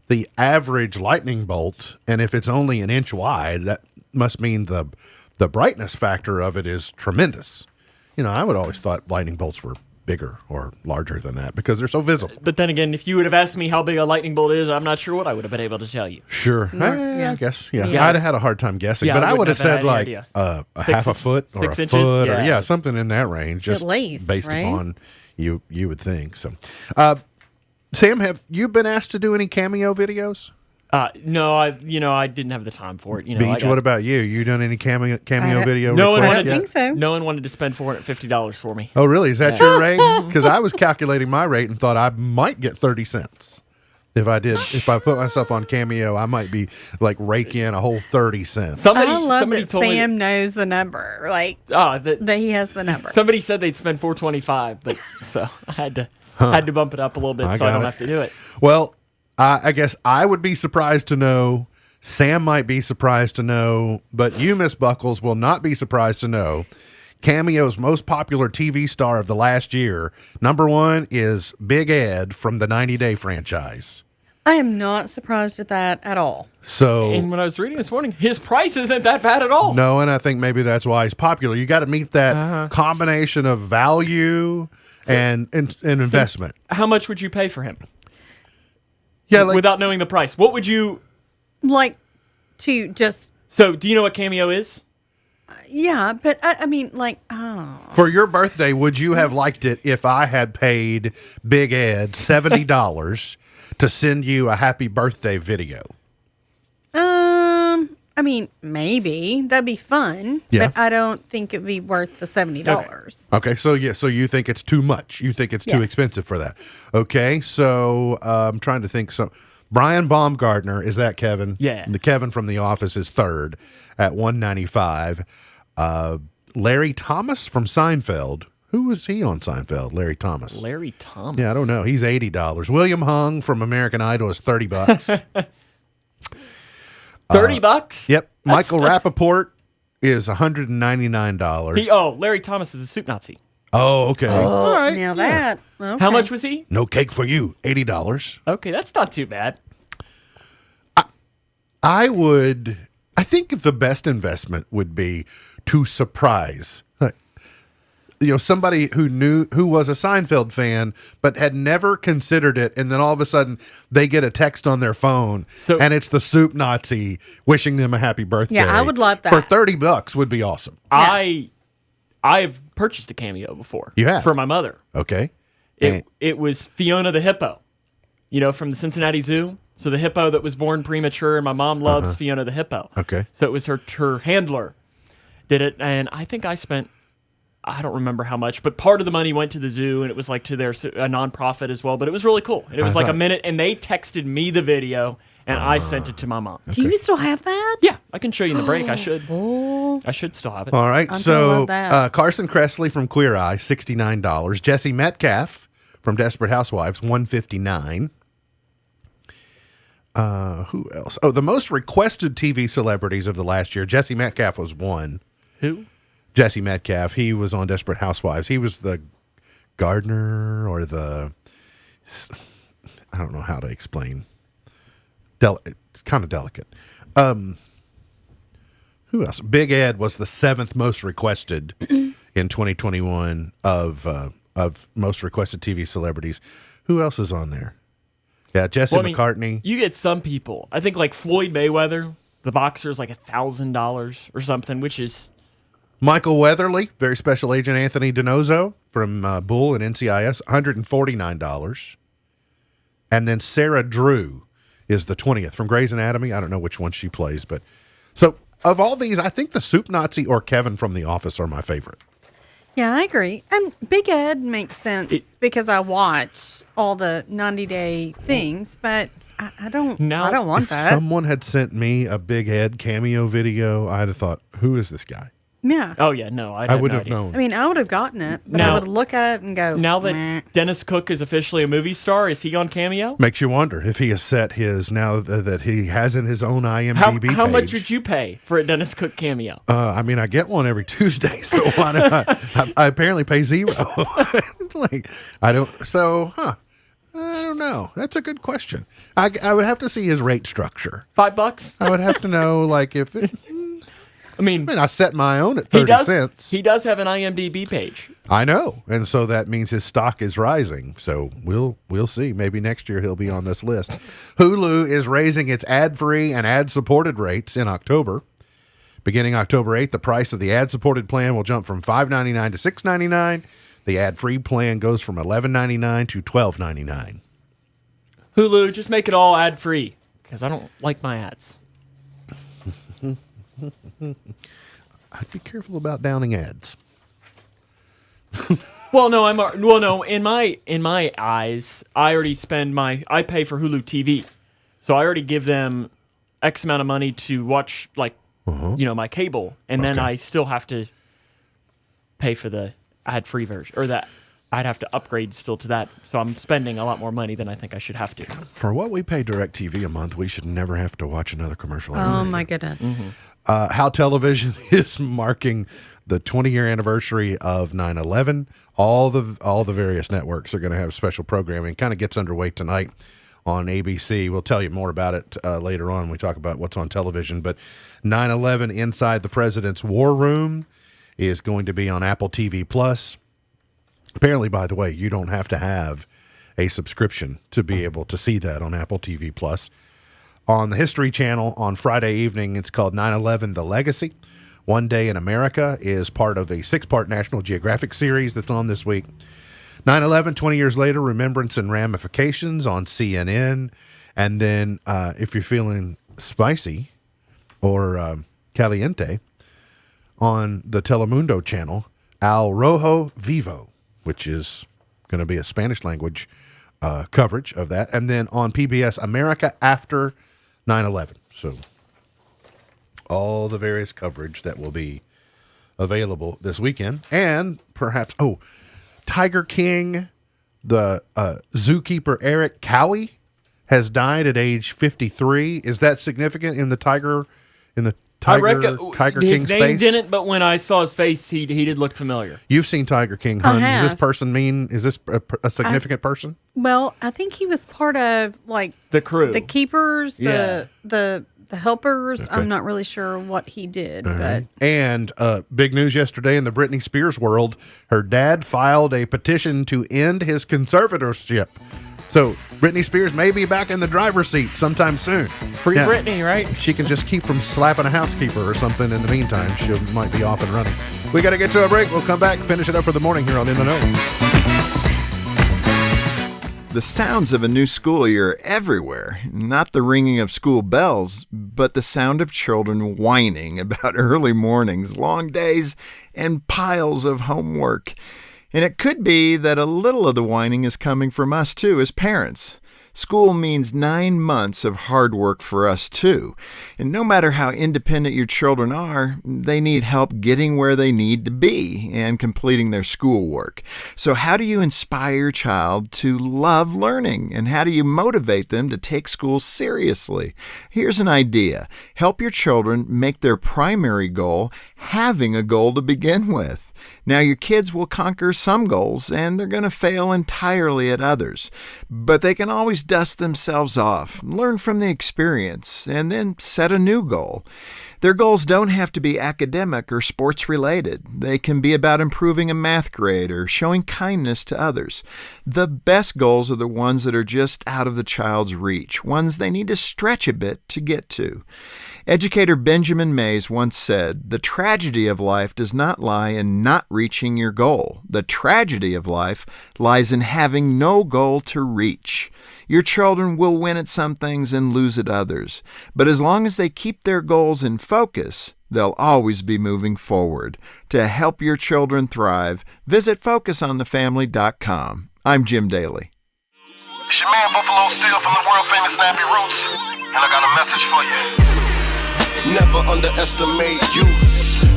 the average lightning bolt, and if it's only an inch wide, that must mean the brightness factor of it is tremendous. You know, I would always thought lightning bolts were bigger or larger than that because they're so visible. But then again, if you would have asked me how big a lightning bolt is, I'm not sure what I would have been able to tell you. Sure. I guess, yeah. I'd have had a hard time guessing, Yeah, but I I would wouldn't have have said had like any a idea. half a foot or 6 a inches? foot or Yeah. something in that range, just At least, based right? upon you would think. So, Sam, have you been asked to do any cameo videos? No, I didn't have the time for it. Beach, what about you? You done any cameo video No one requests wanted yet? to. No one wanted to spend $450 for me. Oh, really? Is that Yeah. your rate? Because I was calculating my rate and thought I might get 30 cents. If I put myself on Cameo, I might be like rake in a whole 30 cents. I love that told me Sam knows the number. Like, that he has the number. Somebody said they'd spend $425, but so I had to bump it up a little bit so I don't have to do it. Well, I guess I would be surprised to know. Sam might be surprised to know, but you, Miss Buckles, will not be surprised to know. Cameo's most popular TV star of the last year, number one, is Big Ed from the 90 Day franchise. I am not surprised at that at all. So, And when I was reading this morning, his price isn't that bad at all. no, and I think maybe that's why he's popular. You got to meet that combination of value and investment. How much would you pay for him? Yeah, without knowing the price, what would you like to just? So, do you know what Cameo is? Yeah, but I mean, like, oh, For your birthday, would you have liked it if I had paid Big Ed $70 to send you a happy birthday video? I mean, maybe that'd be fun, Yeah. but I don't think it'd be worth the $70. Okay, so you think it's too much. You think it's too Yes. expensive for that. Okay, so I'm trying to think. So Brian Baumgartner, is that Kevin? Yeah. The Kevin from The Office is third at $195. Larry Thomas from Seinfeld. Who was he on Seinfeld? Larry Thomas. Larry Thomas. Yeah, I don't know. He's $80. William Hung from American Idol is $30. $30? Yep. That's- Michael Rappaport is $199. Larry Thomas is a soup Nazi. Oh, okay. All right, now that. Okay. How much was he? No cake for you. $80. Okay, that's not too bad. I think the best investment would be to surprise. Somebody who was a Seinfeld fan, but had never considered it. And then all of a sudden they get a text on their phone and it's the soup Nazi wishing them a happy birthday. Yeah, I would love that. For $30 would be awesome. I've purchased a Cameo before. You have? For my mother. Okay. It was Fiona the hippo, from the Cincinnati Zoo. So the hippo that was born premature, and my mom loves Fiona the hippo. Okay. So it was her handler did it, and I think I spent, I don't remember how much, but part of the money went to the zoo, and it was like to a nonprofit as well. But it was really cool. And it was like a minute, and they texted me the video, and I sent it to my mom. Do you still have that? Yeah, I can show you in the break. I should. I should still have it. All right. I'm gonna So love that. Carson Kressley from Queer Eye, $69. Jesse Metcalf from Desperate Housewives, $159. Who else? Oh, the most requested TV celebrities of the last year. Jesse Metcalf was one. Who? Jesse Metcalf. He was on Desperate Housewives. He was the gardener or I don't know how to explain. It's kind of delicate. Who else? Big Ed was the 7th most requested in 2021 of most requested TV celebrities. Who else is on there? Yeah, Jesse McCartney. You get some people. I think like Floyd Mayweather, the boxer, is like $1,000 or something, which is Michael Weatherly, very special agent Anthony DiNozzo from Bull and NCIS, $149. And then Sarah Drew is the 20th from Grey's Anatomy. I don't know which one she plays, but so of all these, I think the Soup Nazi or Kevin from The Office are my favorite. Yeah, I agree. And Big Ed makes sense because I watch all the 90-day things, but I don't want if that. someone had sent me a Big Ed cameo video, I'd have thought, who is this guy? Yeah. Oh, yeah, no. I would have known. I mean, I would have gotten it, but Now- I would look at it and go, Now that meh. Dennis Cook is officially a movie star, is he on Cameo? Makes you wonder if he has set his, now that he has in his own IMDb How much page. would you pay for a Dennis Cook cameo? I mean, I get one every Tuesday, so why not? I apparently pay zero. It's like, I don't know. That's a good question. I would have to see his rate structure. $5? I would have to know, like, if it, I mean, I set my own at 30 cents. He does have an IMDb page. I know, and so that means his stock is rising. So we'll see. Maybe next year he'll be on this list. Hulu is raising its ad-free and ad-supported rates in October. Beginning October 8th, the price of the ad-supported plan will jump from $5.99 to $6.99. The ad-free plan goes from $11.99 to $12.99. Hulu, just make it all ad-free because I don't like my ads. I'd be careful about downing ads. Well, no. In my eyes, I already I pay for Hulu TV, so I already give them X amount of money to watch, like, my cable, and then I still have to pay for the ad-free version, or that I'd have to upgrade still to that. So I'm spending a lot more money than I think I should have to. For what we pay DirecTV a month, we should never have to watch another commercial. Oh, my goodness. How Television is marking the 20-year anniversary of 9/11. All the various networks are going to have special programming. Kind of gets underway tonight on ABC. We'll tell you more about it later on when we talk about what's on television. But 9/11 Inside the President's War Room is going to be on Apple TV Plus. Apparently, by the way, you don't have to have a subscription to be able to see that on Apple TV Plus. On the History Channel on Friday evening, it's called 9/11 The Legacy. One Day in America is part of a 6-part National Geographic series that's on this week. 9/11, 20 years later, Remembrance and Ramifications on CNN. And then if you're feeling spicy or caliente, on the Telemundo channel, Al Rojo Vivo, which is going to be a Spanish language coverage of that. And then on PBS, America After 9/11. So all the various coverage that will be available this weekend. And perhaps, Tiger King, the zookeeper Eric Cowie has died at age 53. Is that significant in the Tiger Tiger King his name space? didn't, but when I saw his face, he did look familiar. You've seen Tiger King hunt. I Does this have. person is this a significant person? Well, I think he was part of, like, The crew. the keepers, Yeah. the helpers. Okay. I'm not really sure what he did, All but right. And big news yesterday in the Britney Spears world, her dad filed a petition to end his conservatorship. So Britney Spears may be back in the driver's seat sometime soon. Free Britney, right? She can just keep from slapping a housekeeper or something in the meantime. She might be off and running. We got to get to a break. We'll come back, finish it up for the morning here on In the Know. The sounds of a new school year are everywhere. Not the ringing of school bells, but the sound of children whining about early mornings, long days, and piles of homework. And it could be that a little of the whining is coming from us, too, as parents. School means 9 months of hard work for us, too. And no matter how independent your children are, they need help getting where they need to be and completing their schoolwork. So how do you inspire your child to love learning? And how do you motivate them to take school seriously? Here's an idea. Help your children make their primary goal having a goal to begin with. Now, your kids will conquer some goals, and they're going to fail entirely at others. But they can always dust themselves off, learn from the experience, and then set a new goal. Their goals don't have to be academic or sports related. They can be about improving a math grade or showing kindness to others. The best goals are the ones that are just out of the child's reach, ones they need to stretch a bit to get to. Educator Benjamin Mays once said, "The tragedy of life does not lie in not reaching your goal. The tragedy of life lies in having no goal to reach." Your children will win at some things and lose at others. But as long as they keep their goals in focus, They'll always be moving forward. To help your children thrive, visit FocusOnTheFamily.com. I'm Jim Daly. It's your man Buffalo Steel from the world famous Nappy Roots, and I got a message for you. Never underestimate you.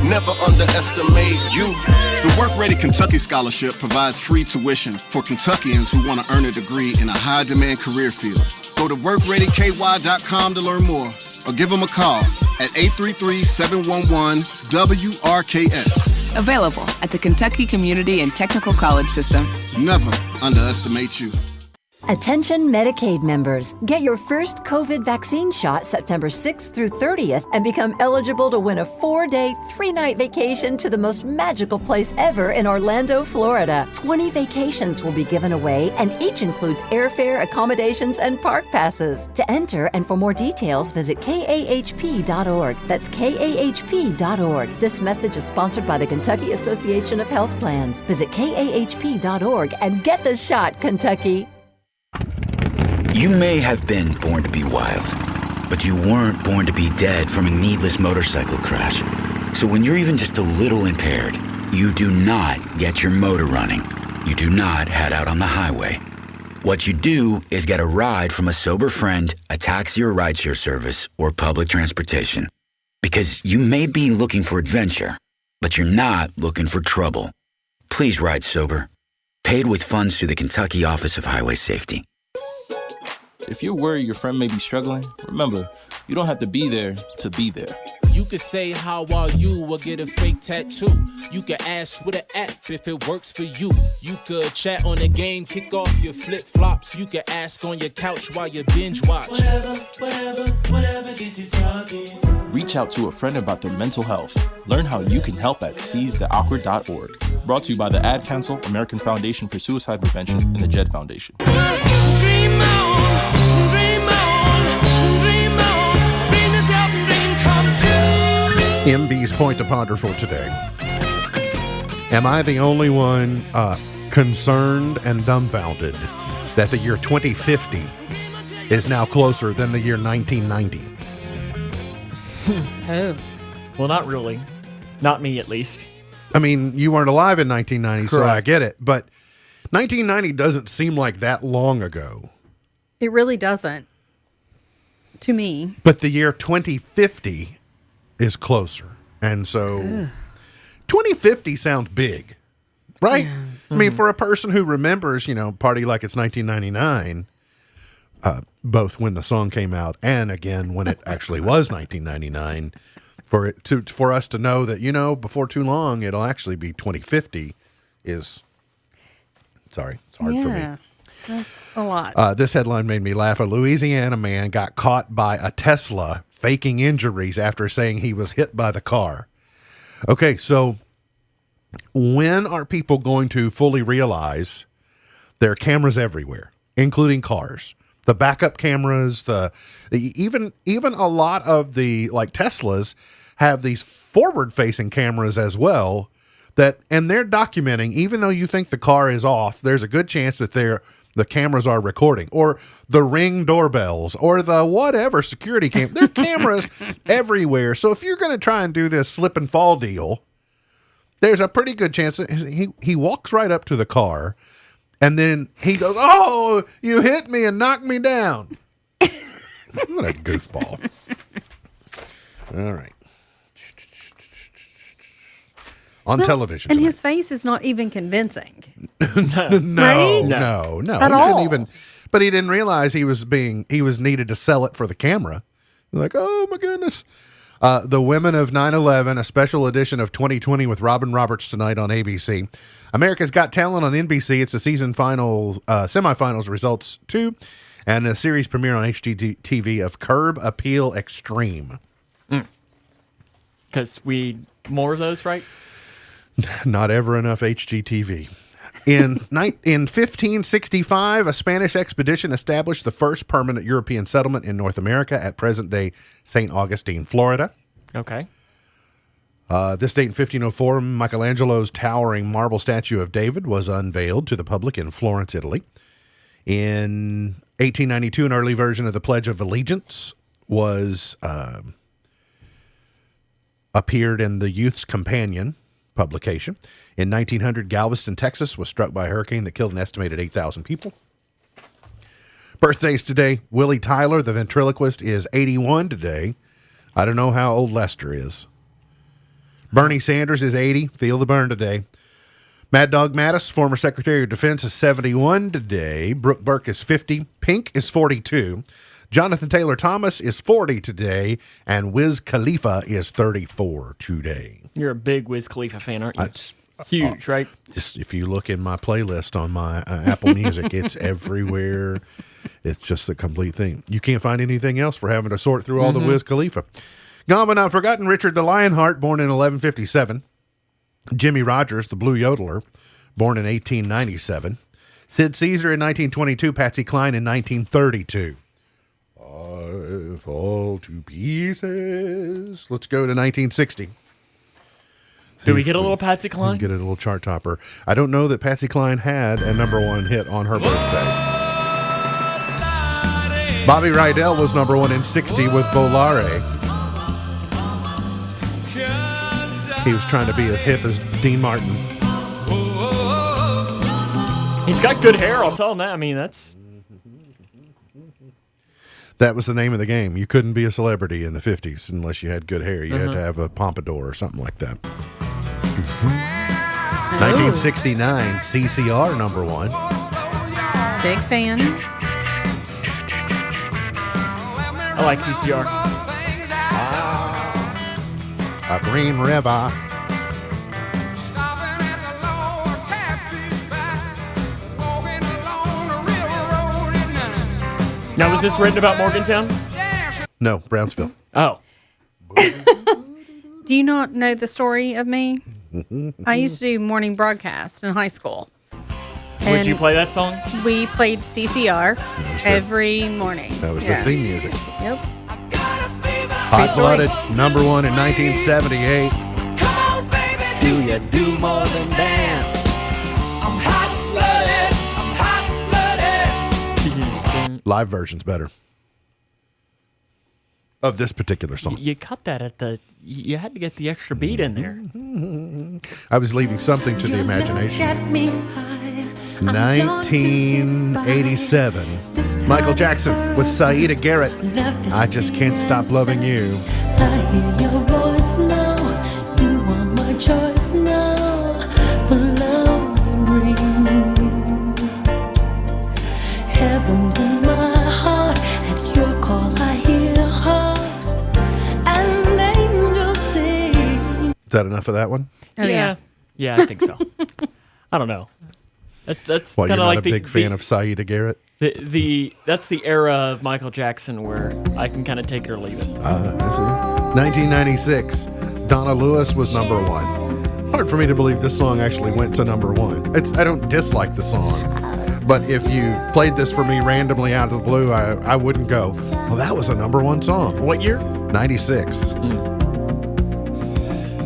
Never underestimate you. The Work Ready Kentucky Scholarship provides free tuition for Kentuckians who want to earn a degree in a high-demand career field. Go to workreadyky.com to learn more, or give them a call at 833-711-WRKS. Available at the Kentucky Community and Technical College System. Never underestimate you. Attention Medicaid members, get your first COVID vaccine shot September 6th through 30th and become eligible to win a 4-day, 3-night vacation to the most magical place ever in Orlando, Florida. 20 vacations will be given away and each includes airfare, accommodations, and park passes. To enter and for more details, visit KAHP.org. That's KAHP.org. This message is sponsored by the Kentucky Association of Health Plans. Visit KAHP.org and get the shot, Kentucky. You may have been born to be wild, but you weren't born to be dead from a needless motorcycle crash. So when you're even just a little impaired, you do not get your motor running. You do not head out on the highway. What you do is get a ride from a sober friend, a taxi or rideshare service, or public transportation. Because you may be looking for adventure, but you're not looking for trouble. Please ride sober. Paid with funds through the Kentucky Office of Highway Safety. If you're worried your friend may be struggling, remember, you don't have to be there to be there. You could say, how are you, or get a fake tattoo. You could ask with an app if it works for you. You could chat on the game, kick off your flip-flops. You could ask on your couch while you binge watch. Whatever gets you talking. Reach out to a friend about their mental health. Learn how you can help at seizetheawkward.org. Brought to you by the Ad Council, American Foundation for Suicide Prevention, and the Jed Foundation. Dream on. MB's point to ponder for today. Am I the only one concerned and dumbfounded that the year 2050 is now closer than the year 1990? Oh. Well, not really. Not me, at least. I mean, you weren't alive in 1990, so I Correct. get it. But 1990 doesn't seem like that long ago. It really doesn't. To me. But the year 2050 is closer. And so 2050 sounds big, right? Yeah. I mean, for a person who remembers, Party Like It's 1999, both when the song came out and again when it actually was 1999, for us to know that, before too long, it'll actually be 2050 is, sorry, it's hard for me. That's a lot. This headline made me laugh. A Louisiana man got caught by a Tesla faking injuries after saying he was hit by the car. Okay, so when are people going to fully realize there are cameras everywhere, including cars? The backup cameras, even a lot of the Teslas have these forward-facing cameras as well. And they're documenting, even though you think the car is off, there's a good chance that the cameras are recording, or the Ring doorbells, or the whatever security cam. There are cameras everywhere. So if you're going to try and do this slip and fall deal, there's a pretty good chance that he walks right up to the car, and then he goes, "Oh, you hit me and knocked me down." What a goofball. All right. On television. And his face is not even convincing. No, Right? no. At He all. didn't but he didn't realize he was needed to sell it for the camera. Like, oh my goodness. The Women of 9/11, a special edition of 2020 with Robin Roberts tonight on ABC. America's Got Talent on NBC. It's the season semifinals results too, and a series premiere on HGTV of Curb Appeal Extreme. Because we more of those, right? Not ever enough HGTV. In 1565, a Spanish expedition established the first permanent European settlement in North America at present-day St. Augustine, Florida. Okay. This date in 1504, Michelangelo's towering marble statue of David was unveiled to the public in Florence, Italy. In 1892, an early version of the Pledge of Allegiance was appeared in the Youth's Companion publication. In 1900, Galveston, Texas was struck by a hurricane that killed an estimated 8,000 people. Birthdays today. Willie Tyler, the ventriloquist, is 81 today. I don't know how old Lester is. Bernie Sanders is 80. Feel the burn today. Mad Dog Mattis, former Secretary of Defense, is 71 today. Brooke Burke is 50. Pink is 42. Jonathan Taylor Thomas is 40 today. And Wiz Khalifa is 34 today. You're a big Wiz Khalifa fan, aren't you? Huge, right? Just if you look in my playlist on my Apple Music, it's everywhere. It's just the complete thing. You can't find anything else for having to sort through all the Wiz Khalifa. Gone but not forgotten, Richard the Lionheart, born in 1157. Jimmy Rogers, the Blue Yodeler, born in 1897. Sid Caesar in 1922. Patsy Cline in 1932. I fall to pieces. Let's go to 1960. Do we get a little Patsy Cline? Get a little chart topper. I don't know that Patsy Cline had a #1 hit on her birthday. Bobby Rydell was #1 in 60 with Volare. He was trying to be as hip as Dean Martin. He's got good hair, I'll tell him that. I mean, That was the name of the game. You couldn't be a celebrity in the 50s unless you had good hair. You had to have a pompadour or something like that. 1969, CCR #1. Big fan. I like CCR. A Green River. Now, was this written about Morgantown? No, Brownsville. Oh. Do you not know the story of me? I used to do morning broadcast in high school. Would you play that song? We played CCR every morning. That was the theme music. Yep. Hot Blooded, #1 in 1978. Do you do more than dance? I'm hot blooded. I'm hot blooded. Live version's better. Of this particular song. You cut that at the... You had to get the extra beat in there. I was leaving something to the imagination. Get me high. 1987. Michael Jackson with Saida Garrett. I Just Can't Stop Loving You. I hear your voice now. You are my choice now. The love you bring. Heaven's in my heart. At your call I hear harps and angels sing. Is that enough of that one? Oh, yeah. Yeah, I think so. I don't know. That's Well, you're kind of not like a big fan of Saida Garrett? That's the era of Michael Jackson where I can kind of take it or leave it. I see. 1996. Donna Lewis was #1. Hard for me to believe this song actually went to #1. I don't dislike the song. But if you played this for me randomly out of the blue, I wouldn't go, well, that was a #1 song. What year? 96.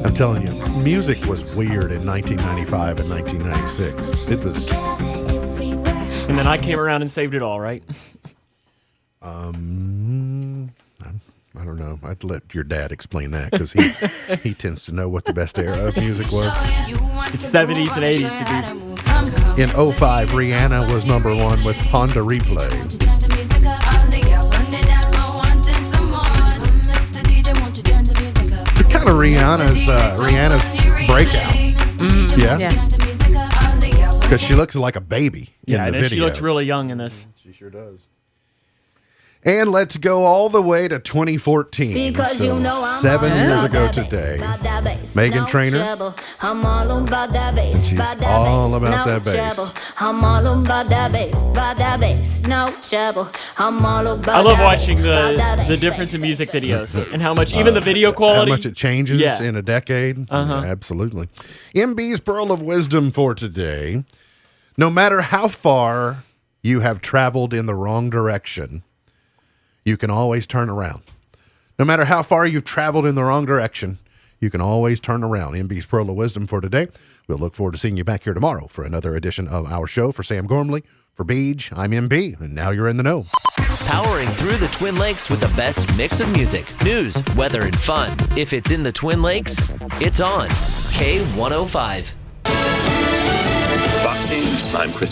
I'm telling you, music was weird in 1995 and 1996. It was... And then I came around and saved it all, right? I don't know. I'd let your dad explain that because he tends to know what the best era of music was. It's 70s and 80s to be. In 05, Rihanna was #1 with Honda Replay. Kind of Rihanna's breakout. Yeah. Because she looks like a baby in the video. She looks really young in this. She sure does. And let's go all the way to 2014. Because so you know I'm 7 all years about ago that today. bass. Megan No Trainor. trouble. I'm all about that bass. And she's About that all bass. about No that bass. trouble. I'm all about that bass. About that bass. No trouble. I'm all about I love that watching bass. About that the bass. difference in music videos and how much, even the video quality. How much it changes Yeah. in a decade. Uh-huh. Yeah, absolutely. MB's Pearl of Wisdom for today. No matter how far you have traveled in the wrong direction, you can always turn around. No matter how far you've traveled in the wrong direction, you can always turn around. MB's Pearl of Wisdom for today. We'll look forward to seeing you back here tomorrow for another edition of our show. For Sam Gormley, for Beej, I'm MB, and now you're in the know. powering through the Twin Lakes with the best mix of music, news, weather, and fun. If it's in the Twin Lakes, it's on K105. Fox News, I'm Chris